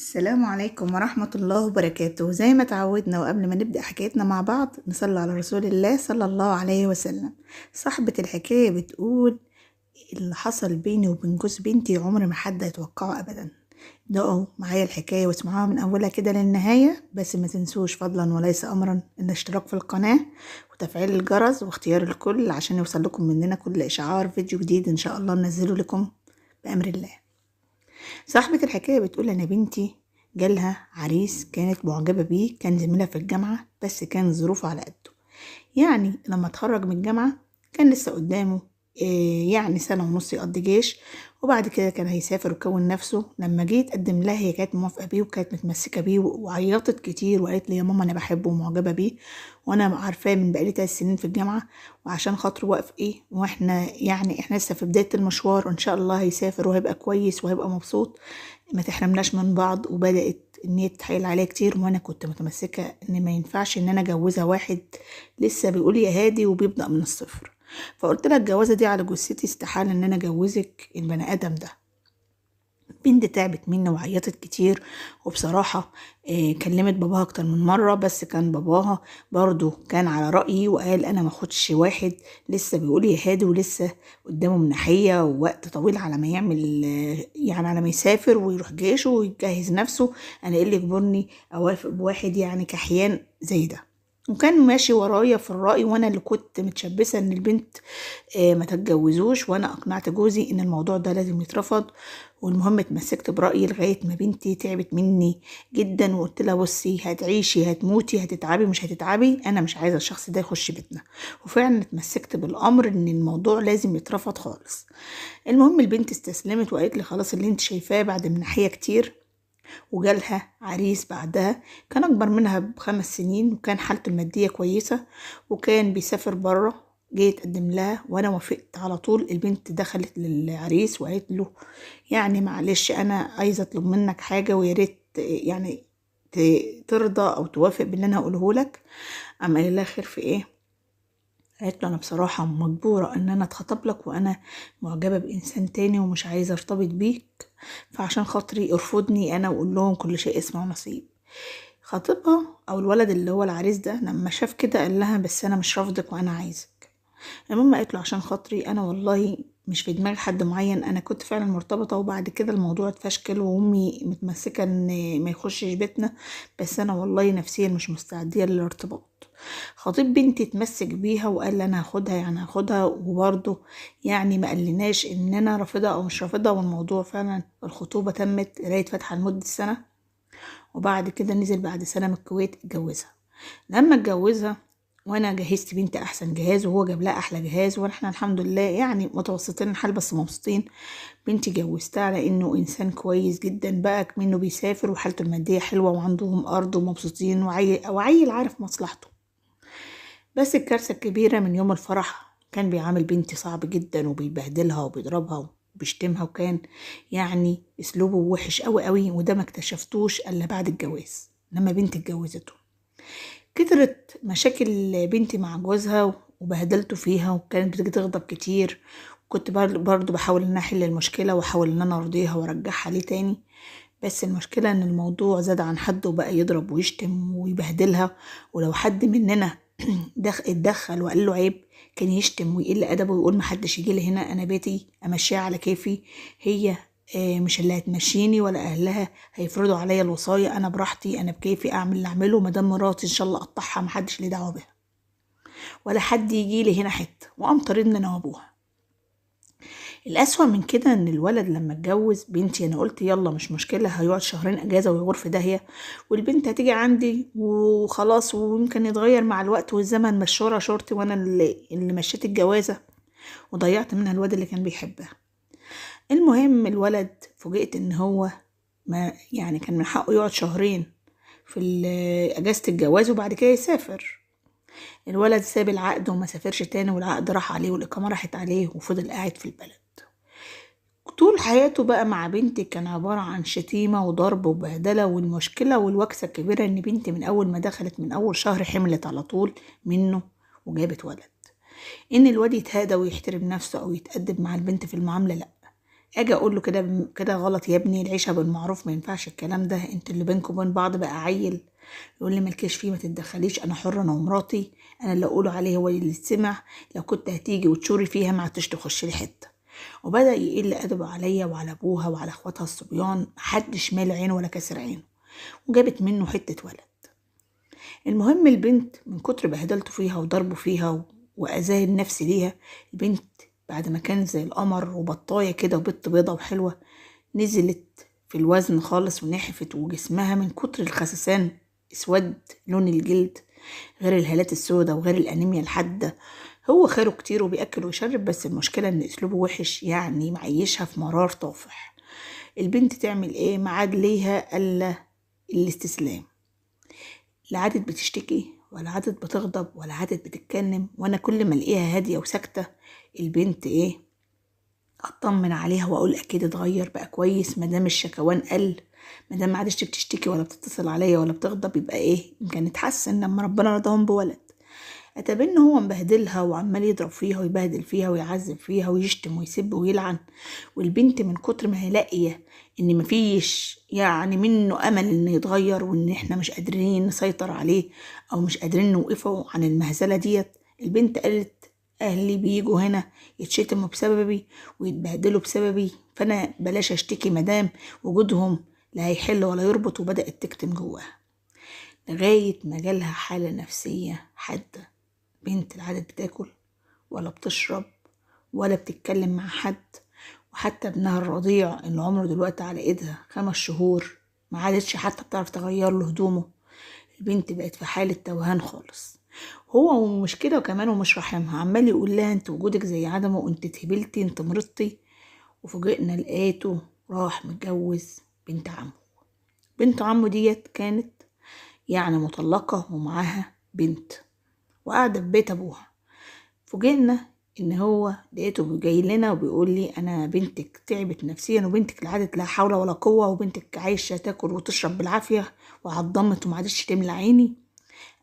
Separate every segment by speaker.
Speaker 1: السلام عليكم ورحمة الله وبركاته. زي ما تعودنا وقبل ما نبدأ حكايتنا مع بعض نصلي على رسول الله صلى الله عليه وسلم. صاحبة الحكاية بتقول: اللي حصل بيني وبين جوز بنتي عمر ما حد يتوقعه أبدا. دقوا معايا الحكاية واسمعوها من أولها كده للنهاية، بس ما تنسوش فضلا وليس أمرا الاشتراك في القناة وتفعيل الجرس واختيار الكل عشان يوصل لكم مننا كل إشعار فيديو جديد إن شاء الله ننزله لكم بأمر الله. صاحبة الحكاية بتقول: أنا بنتي جالها عريس كانت معجبة بيه، كان زميلها في الجامعة بس كان ظروفه على قده. يعني لما اتخرج من الجامعة كان لسه قدامه يعني سنة ونص يقضي جيش، وبعد كده كان هيسافر ويكون نفسه. لما جيت قدم لها هي كانت موافقة بيه وكانت متمسكة بيه وعيطت كتير وقالت لي: يا ماما أنا بحبه ومعجبة بيه وأنا عارفاه من بقالي 3 سنين في الجامعة، وعشان خاطره واقف واحنا احنا لسه في بداية المشوار وإن شاء الله هيسافر وهيبقى كويس وهيبقى مبسوط، ما تحرمناش من بعض. وبدأت ان هي تتحايل عليا كتير، وانا كنت متمسكة ان ما ينفعش ان انا اجوزها واحد لسه بيقول يا هادي وبيبدأ من الصفر. فقلت لها: الجوازة دي على جثتي، استحالة ان انا اجوزك البني ادم ده. بنت تعبت مني وعيطت كتير، وبصراحة كلمت باباها اكتر من مرة، بس كان باباها برضو كان على رأيي وقال: انا ما خدش واحد لسه بيقول يا هادي ولسه قدامه منحية ووقت طويل على ما يعمل يعني على ما يسافر ويروح جيشه ويجهز نفسه. انا ايه اللي يجبرني اوافق بواحد يعني كحيان زي ده؟ وكان ماشي ورايا في الرأي، وانا اللي كنت متشبثة ان البنت ما تتجوزوش، وانا اقنعت جوزي ان الموضوع ده لازم يترفض. والمهم اتمسكت برأيي لغاية ما بنتي تعبت مني جدا، وقلت لها: بصي، هتعيشي هتموتي هتتعبي مش هتتعبي، انا مش عايزة الشخص ده يخش بيتنا. وفعلا اتمسكت بالامر ان الموضوع لازم يترفض خالص. المهم البنت استسلمت وقالت لي: خلاص اللي انت شايفاه. بعد من ناحية كتير وجالها عريس بعدها كان أكبر منها ب5 سنين، وكان حالته المادية كويسة وكان بيسافر بره. جيت أقدم لها وأنا وافقت على طول. البنت دخلت للعريس وقالت له: يعني معلش أنا عايزة أطلب منك حاجة وياريت يعني ترضى أو توافق باللي أنا هقوله لك. أما قال لها: خير في إيه؟ قالت له: انا بصراحة مجبورة ان انا اتخطب لك، وانا معجبة بانسان تاني ومش عايزة ارتبط بيك، فعشان خاطري ارفضني انا وقول لهم كل شيء اسمه نصيب. خطيبها او الولد اللي هو العريس ده لما شاف كده قال لها: بس انا مش رافضك وانا عايزك. المهم قالت له: عشان خاطري انا والله مش في دماغي حد معين، انا كنت فعلا مرتبطة وبعد كده الموضوع اتفشكل وامي متمسكة ان ما يخشش بيتنا، بس انا والله نفسيا مش مستعدية للارتباط. خطيب بنتي اتمسك بيها وقال لي: انا هاخدها يعني هاخدها، وبرضه يعني ما قالناش ان انا رافضها او مش رافضها. والموضوع فعلا الخطوبة تمت قراية فاتحة لمدة سنة، وبعد كده نزل بعد سنة من الكويت اتجوزها. لما اتجوزها وانا جهزت بنتي احسن جهاز وهو جاب لها احلى جهاز، واحنا الحمد لله يعني متوسطين الحال بس مبسوطين. بنتي جوزتها على انه انسان كويس جدا بقى، منه بيسافر وحالته الماديه حلوه وعندهم ارض ومبسوطين وعيل عارف مصلحته. بس الكارثه الكبيره من يوم الفرح كان بيعامل بنتي صعب جدا وبيبهدلها وبيضربها وبيشتمها، وكان يعني اسلوبه وحش قوي قوي، وده ما اكتشفتوش الا بعد الجواز لما بنتي اتجوزته. كترت مشاكل بنتي مع جوزها وبهدلته فيها وكانت بتغضب كتير. كنت برضو بحاول ان أنا احل المشكلة واحاول ان انا ارضيها وارجعها ليه تاني، بس المشكلة ان الموضوع زاد عن حد وبقى يضرب ويشتم ويبهدلها. ولو حد مننا اتدخل وقال له عيب كان يشتم ويقل ادبه ويقول: محدش يجي لي هنا، انا بيتي امشيها على كيفي، هي مش اللي هتمشيني ولا اهلها هيفرضوا عليا الوصاية، انا براحتي انا بكيفي اعمل اللي اعمله، مدام مراتي ان شاء الله اقطعها محدش ليه دعوه بها ولا حد يجي لي هنا حته. وقام طاردني انا وابوها. الأسوأ من كده ان الولد لما اتجوز بنتي انا قلت يلا مش مشكله، هيقعد شهرين اجازه ويغور في داهيه، والبنت هتيجي عندي وخلاص، ويمكن يتغير مع الوقت والزمن، مش شورتي وانا اللي مشيت الجوازه وضيعت منها الواد اللي كان بيحبها. المهم الولد فوجئت ان هو ما يعني كان من حقه يقعد شهرين في اجازة الجواز وبعد كده يسافر. الولد ساب العقد وما سافرش تاني، والعقد راح عليه والإقامة راحت عليه وفضل قاعد في البلد. طول حياته بقى مع بنتي كان عبارة عن شتيمة وضرب وبهدلة. والمشكلة والوكسة الكبيرة ان بنتي من اول ما دخلت من اول شهر حملت على طول منه وجابت ولد. ان الواد يتهادى ويحترم نفسه او يتأدب مع البنت في المعاملة لا، اجي اقول له كده كده غلط يا ابني، العيشه بالمعروف، ما ينفعش الكلام ده، انت اللي بينكم وبين بعض بقى عيل. يقول لي مالكيش فيه، ما تتدخليش، انا حر انا ومراتي، انا اللي اقوله عليه هو اللي يتسمع، لو كنت هتيجي وتشوري فيها ما عدتش تخش لي حته. وبدا يقل ادبه عليا وعلى ابوها وعلى اخواتها الصبيان، محدش مال عينه ولا كسر عينه، وجابت منه حته ولد. المهم البنت من كتر بهدلته فيها وضربه فيها واذاه النفسي ليها، البنت بعد ما كانت زي القمر وبطايه كده وبنت بيضه وحلوه، نزلت في الوزن خالص ونحفت، وجسمها من كتر الخسسان اسود لون الجلد، غير الهالات السوداء وغير الانيميا الحاده. هو خيره كتير وبياكل ويشرب، بس المشكله ان اسلوبه وحش، يعني معيشها في مرار طافح. البنت تعمل ايه؟ ما عاد ليها الا الاستسلام. لا عادت بتشتكي ولا عادت بتغضب ولا عادت بتتكلم، وانا كل ما الاقيها هاديه وساكته البنت ايه، اطمن عليها واقول اكيد اتغير بقى كويس، مادام الشكوان قل، مادام ما عادش بتشتكي ولا بتتصل عليا ولا بتغضب، يبقى ايه، يمكن اتحسن لما ربنا رضاهم بولد. اتابع ان هو مبهدلها وعمال يضرب فيها ويبهدل فيها ويعذب فيها ويشتم ويسب ويلعن، والبنت من كتر ما هي لاقيه ان مفيش يعني منه امل ان يتغير، وان احنا مش قادرين نسيطر عليه او مش قادرين نوقفه عن المهزله ديت، البنت قالت اهلي بيجوا هنا يتشتموا بسببي ويتبهدلوا بسببي، فانا بلاش اشتكي مدام وجودهم لا هيحل ولا يربط، وبدات تكتم جواها لغايه ما جالها حاله نفسيه حاده. بنت لا عادت بتاكل ولا بتشرب ولا بتتكلم مع حد، وحتى ابنها الرضيع اللي عمره دلوقتي على ايدها 5 شهور ما عادتش حتى بتعرف تغير له هدومه. البنت بقت في حالة توهان خالص. هو مش كده كمان ومش رحمها، عمال يقول لها انت وجودك زي عدمه، وانت اتهبلتي، انت مرضتي. وفوجئنا لقيته راح متجوز بنت عمه. بنت عمه ديت كانت يعني مطلقة ومعاها بنت وقاعدة في بيت ابوها. فوجئنا ان هو لقيته جاي لنا وبيقول لي انا بنتك تعبت نفسيا، وبنتك لا عادت لا حول ولا قوه، وبنتك عايشه تاكل وتشرب بالعافيه وعضمت وما عادتش تملى عيني.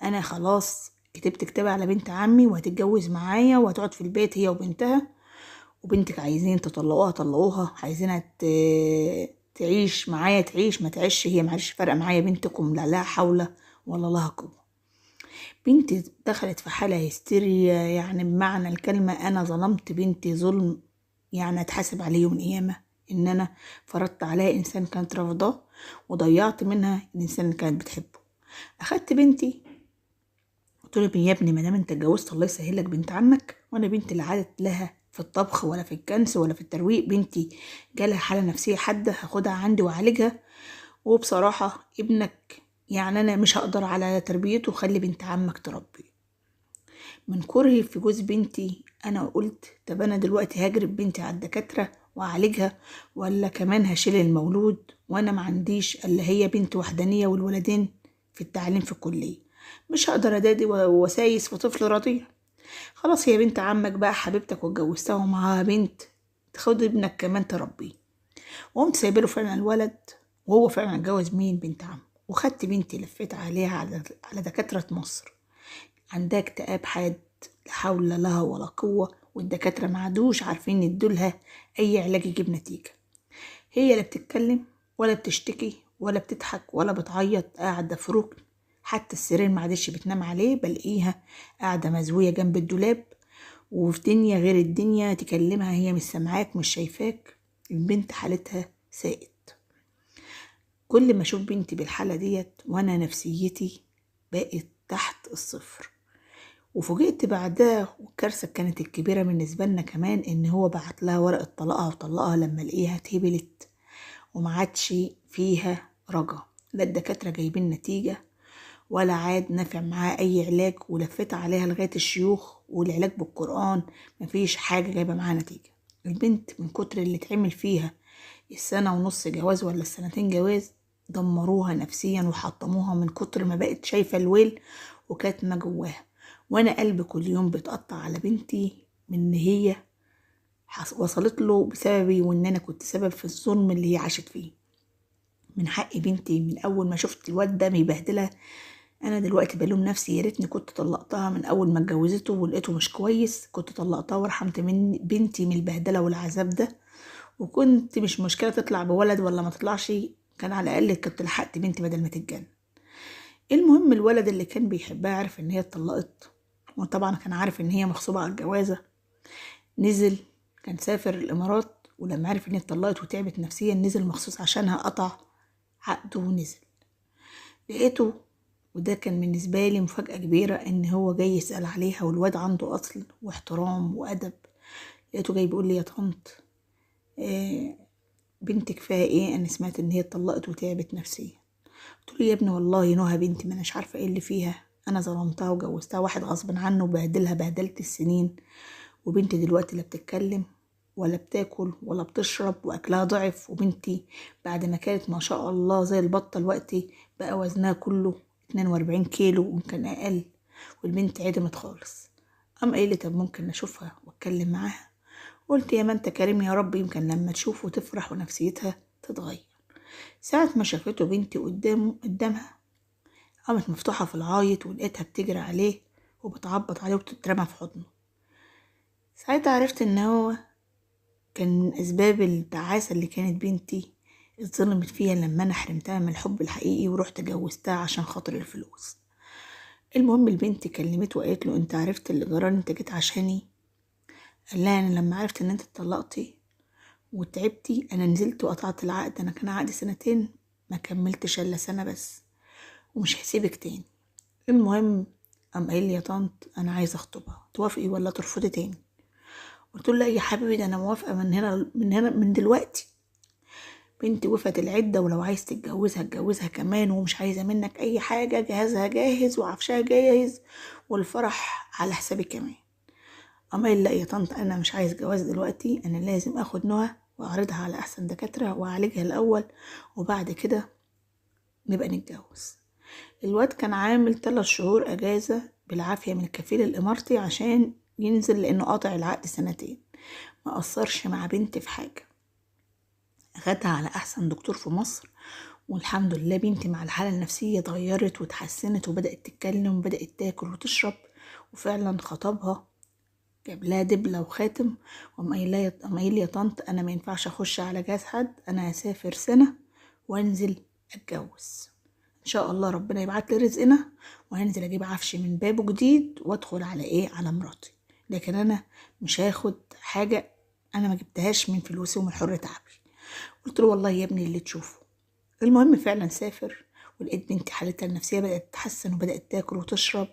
Speaker 1: انا خلاص كتبت كتاب على بنت عمي وهتتجوز معايا وهتقعد في البيت هي وبنتها، وبنتك عايزين تطلقوها طلقوها، عايزينها تعيش معايا تعيش، ما تعيش هي معلش فارقه معايا بنتكم، لا لا حول ولا لها قوه. بنتي دخلت في حالة هستيريا، يعني بمعنى الكلمة أنا ظلمت بنتي ظلم يعني أتحاسب عليه يوم القيامة، إن أنا فرضت عليها إنسان كانت رافضاه وضيعت منها الإنسان اللي كانت بتحبه. أخدت بنتي قلت له يا ابني مادام أنت اتجوزت الله يسهلك بنت عمك، وأنا بنتي اللي عادت لها في الطبخ ولا في الكنس ولا في الترويق، بنتي جالها حالة نفسية حادة هاخدها عندي وأعالجها، وبصراحة ابنك يعني أنا مش هقدر على تربيته، خلي بنت عمك تربي. من كرهي في جوز بنتي انا قلت طب انا دلوقتي هجرب بنتي على الدكاتره واعالجها، ولا كمان هشيل المولود وانا ما عنديش الا هي بنت وحدانيه والولدين في التعليم في الكليه، مش هقدر ادادي وسايس في طفل رضيع. خلاص هي بنت عمك بقى حبيبتك واتجوزتها ومعاها بنت، تاخد ابنك كمان تربيه. وقمت سايبله فعلا الولد، وهو فعلا اتجوز مين؟ بنت عمه. وخدت بنتي لفيت عليها على دكاتره مصر، عندها اكتئاب حاد لا حول لها ولا قوة، والدكاترة ما عادوش عارفين يدولها أي علاج يجيب نتيجة. هي لا بتتكلم ولا بتشتكي ولا بتضحك ولا بتعيط، قاعدة في ركن، حتى السرير ما عادش بتنام عليه، بلاقيها قاعدة مزوية جنب الدولاب، وفي دنيا غير الدنيا، تكلمها هي مش سامعاك مش شايفاك. البنت حالتها سائد. كل ما اشوف بنتي بالحالة ديت وانا نفسيتي بقت تحت الصفر. وفوجئت بعدها، والكارثة كانت الكبيرة بالنسبة لنا كمان، ان هو بعت لها ورقة طلاقها وطلقها لما لقيها اتهبلت وما عادش فيها رجا، لا الدكاترة جايبين نتيجة ولا عاد نافع معاها اي علاج، ولفت عليها لغاية الشيوخ والعلاج بالقرآن مفيش حاجة جايبة معاها نتيجة. البنت من كتر اللي اتعمل فيها السنة ونص جواز ولا السنتين جواز دمروها نفسيا وحطموها من كتر ما بقت شايفة الويل وكاتمة جواها. وانا قلبي كل يوم بيتقطع على بنتي من ان هي وصلت له بسببي، وان انا كنت سبب في الظلم اللي هي عاشت فيه. من حق بنتي من اول ما شفت الواد ده مبهدلها، انا دلوقتي بلوم نفسي، يا ريتني كنت طلقتها من اول ما اتجوزته ولقيته مش كويس، كنت طلقتها ورحمت من بنتي من البهدله والعذاب ده، وكنت مش مشكلة تطلع بولد ولا ما تطلعش، كان على الأقل كنت لحقت بنتي بدل ما تتجن. المهم الولد اللي كان بيحبها عرف ان هي اتطلقت، وطبعا كان عارف ان هي مغصوبة على الجوازة. نزل، كان سافر الامارات، ولما عرف ان هي اتطلقت وتعبت نفسيا نزل مخصوص عشانها، قطع عقده ونزل. لقيته، وده كان بالنسبة لي مفاجأة كبيرة، ان هو جاي يسأل عليها والواد عنده اصل واحترام وادب. لقيته جاي بيقول لي يا طنط، بنتك فيها ايه؟ انا سمعت ان هي اتطلقت وتعبت نفسيا. قلت له يا ابني والله نهى بنتي، ما اناش عارفه ايه اللي فيها، انا ظلمتها وجوزتها واحد غصب عنه وبهدلها بهدلت السنين، وبنتي دلوقتي لا بتتكلم ولا بتاكل ولا بتشرب، واكلها ضعف. وبنتي بعد ما كانت ما شاء الله زي البطه دلوقتي بقى وزنها كله 42 كيلو ويمكن اقل، والبنت عدمت خالص. قام قايل لي طب ممكن اشوفها واتكلم معاها؟ قلت يا ما انت كريم يا رب، يمكن لما تشوفه تفرح ونفسيتها تتغير. ساعة ما شافته بنتي قدامها قامت مفتوحة في العايط، ولقيتها بتجري عليه وبتعبط عليه وبتترمى في حضنه. ساعتها عرفت ان هو كان من اسباب التعاسة اللي كانت بنتي اتظلمت فيها لما انا حرمتها من الحب الحقيقي ورحت جوزتها عشان خاطر الفلوس. المهم البنت كلمته وقالت له انت عرفت اللي جرالي؟ انت جيت عشاني؟ قال لها انا لما عرفت ان انت اتطلقتي وتعبتي انا نزلت وقطعت العقد، انا كان عقدي سنتين ما كملتش الا سنة بس، ومش هسيبك تاني. المهم قام قايل لي يا طنط انا عايزه اخطبها، توافقي ولا ترفضي تاني؟ قلت له لا يا حبيبي، ده انا موافقه من هنا من دلوقتي. بنتي وفت العده، ولو عايز تتجوزها اتجوزها كمان، ومش عايزه منك اي حاجه، جهازها جاهز وعفشها جاهز والفرح على حسابي كمان. قام قايل لا يا طنط انا مش عايز جواز دلوقتي، انا لازم اخد نهى واعرضها على احسن دكاتره واعالجها الاول وبعد كده نبقى نتجوز. الواد كان عامل 3 شهور اجازة بالعافية من الكفيل الامارتي عشان ينزل، لانه قاطع العقد سنتين. ما قصرش مع بنتي في حاجة، اخدها على احسن دكتور في مصر، والحمد لله بنتي مع الحالة النفسية اتغيرت وتحسنت وبدأت تتكلم وبدأت تاكل وتشرب. وفعلا خطبها، جاب لها دبلة وخاتم، وقام قايل لي يا طنط انا ما ينفعش اخش على جهاز حد، انا هسافر سنة وانزل اتجوز ان شاء الله، ربنا يبعت لي رزقنا وهنزل اجيب عفش من بابه جديد وادخل على ايه، على مراتي. لكن انا مش هاخد حاجه انا ما جبتهاش من فلوسي ومن حر تعبي. قلت له والله يا ابني اللي تشوفه. المهم فعلا سافر، ولقيت بنتي حالتها النفسيه بدات تتحسن وبدات تاكل وتشرب،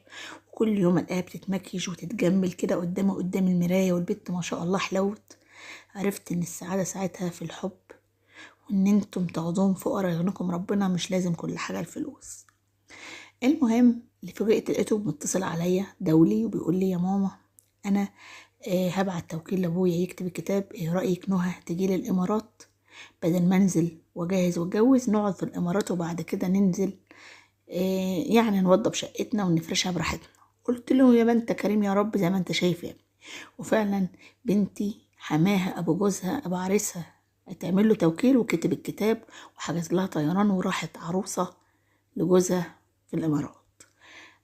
Speaker 1: وكل يوم الاقيها بتتمكيج وتتجمل كده قدام المرايه، والبنت ما شاء الله حلوت. عرفت ان السعاده ساعتها في الحب، وان انتم تاخدوهم فقراء يغنكم ربنا، مش لازم كل حاجه الفلوس. المهم اللي فوجئت لقيته متصل عليا دولي وبيقول لي يا ماما انا هبعت توكيل لابويا يكتب الكتاب، ايه رايك نهى تجيلي الامارات بدل ما انزل واجهز واتجوز، نقعد في الامارات وبعد كده ننزل يعني نوضب شقتنا ونفرشها براحتنا. قلت له يا بنت كريم يا رب زي ما انت شايف يا ابني. وفعلا بنتي حماها ابو جوزها ابو عريسها هتعمل له توكيل وكتب الكتاب وحجز لها طيران وراحت عروسه لجوزها في الامارات.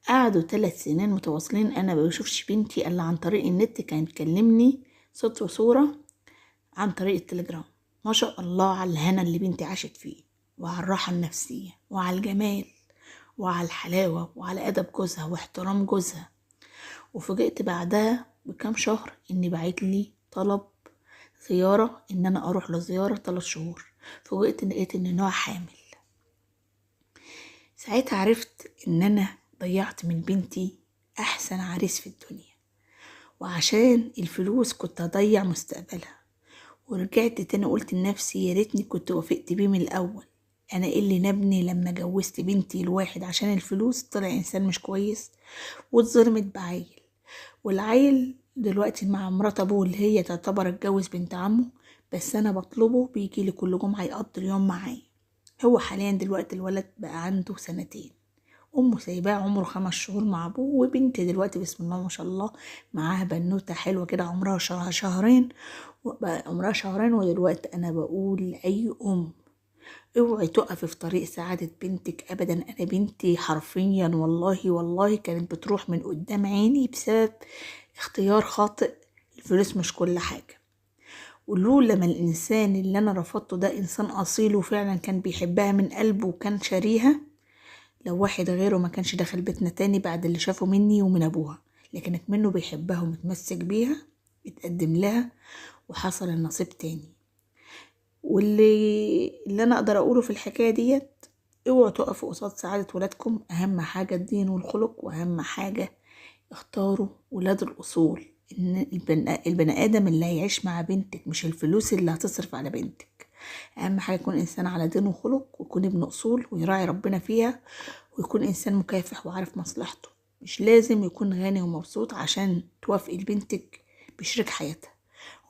Speaker 1: قعدوا 3 سنين متواصلين، انا ما بشوفش بنتي الا عن طريق النت، كانت بتكلمني صوت وصورة عن طريق التليجرام. ما شاء الله على الهنا اللي بنتي عاشت فيه، وعلى الراحة النفسية وعلى الجمال وعلى الحلاوة وعلى أدب جوزها واحترام جوزها. وفوجئت بعدها بكام شهر اني بعت لي طلب زيارة، ان انا اروح لزيارة 3 شهور. فوجئت ان لقيت ان نوع حامل. ساعتها عرفت ان انا ضيعت من بنتي احسن عريس في الدنيا، وعشان الفلوس كنت هضيع مستقبلها. ورجعت تاني قلت لنفسي يا ريتني كنت وافقت بيه من الاول. انا ايه اللي نبني لما جوزت بنتي الواحد عشان الفلوس طلع انسان مش كويس واتظلمت بعيل، والعيل دلوقتي مع مرات ابوه اللي هي تعتبر اتجوز بنت عمه، بس انا بطلبه بيجيلي كل جمعة يقضي اليوم معايا. هو حاليا دلوقتي الولد بقى عنده 2 سنين، امه سايباه عمره 5 شهور مع ابوه، وبنتي دلوقتي بسم الله ما شاء الله معاها بنوته حلوه كده عمرها شهرين، بقى عمرها شهرين. ودلوقتي انا بقول لاي ام اوعي تقفي في طريق سعاده بنتك ابدا. انا بنتي حرفيا والله كانت بتروح من قدام عيني بسبب اختيار خاطئ. الفلوس مش كل حاجه، ولولا ما الإنسان اللي أنا رفضته ده إنسان أصيل وفعلا كان بيحبها من قلبه وكان شاريها، لو واحد غيره ما كانش دخل بيتنا تاني بعد اللي شافه مني ومن أبوها، لكنك منه بيحبها ومتمسك بيها، اتقدم لها وحصل النصيب تاني. واللي أنا أقدر أقوله في الحكاية ديت، اوعوا تقفوا قصاد سعادة ولادكم. أهم حاجة الدين والخلق، وأهم حاجة اختاروا ولاد الأصول. إن البني آدم اللي هيعيش مع بنتك مش الفلوس اللي هتصرف على بنتك. أهم حاجة يكون إنسان على دين وخلق، ويكون ابن أصول ويراعي ربنا فيها، ويكون إنسان مكافح وعارف مصلحته. مش لازم يكون غني ومبسوط عشان توافقي لبنتك بشريك حياتها.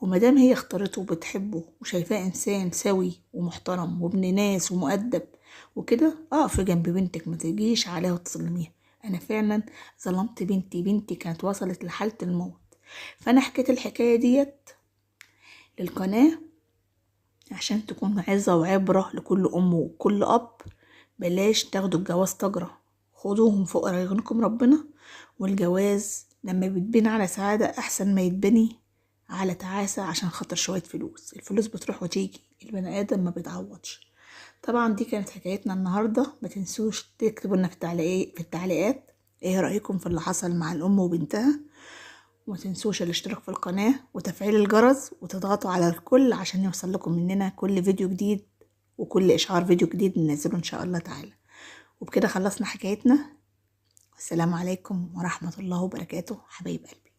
Speaker 1: ومادام هي اختارته وبتحبه وشايفاه إنسان سوي ومحترم وابن ناس ومؤدب وكده، اقفي جنب بنتك، ما تجيش عليها وتظلميها. انا فعلا ظلمت بنتي كانت وصلت لحالة الموت. فانا حكيت الحكاية ديت للقناة عشان تكون عظة وعبرة لكل ام وكل اب. بلاش تاخدوا الجواز تجرة، خدوهم فوق رغنكم ربنا. والجواز لما بيتبني على سعادة احسن ما يتبني على تعاسة عشان خاطر شوية فلوس. الفلوس بتروح وتيجي، البني ادم ما بيتعوضش. طبعا دي كانت حكايتنا النهاردة. ما تنسوش تكتبوا لنا في التعليقات ايه رأيكم في اللي حصل مع الام وبنتها. وما تنسوش الاشتراك في القناة وتفعيل الجرس، وتضغطوا على الكل عشان يوصل لكم مننا كل فيديو جديد وكل اشعار فيديو جديد ننزله ان شاء الله تعالى. وبكده خلصنا حكايتنا. السلام عليكم ورحمة الله وبركاته حبايب قلبي.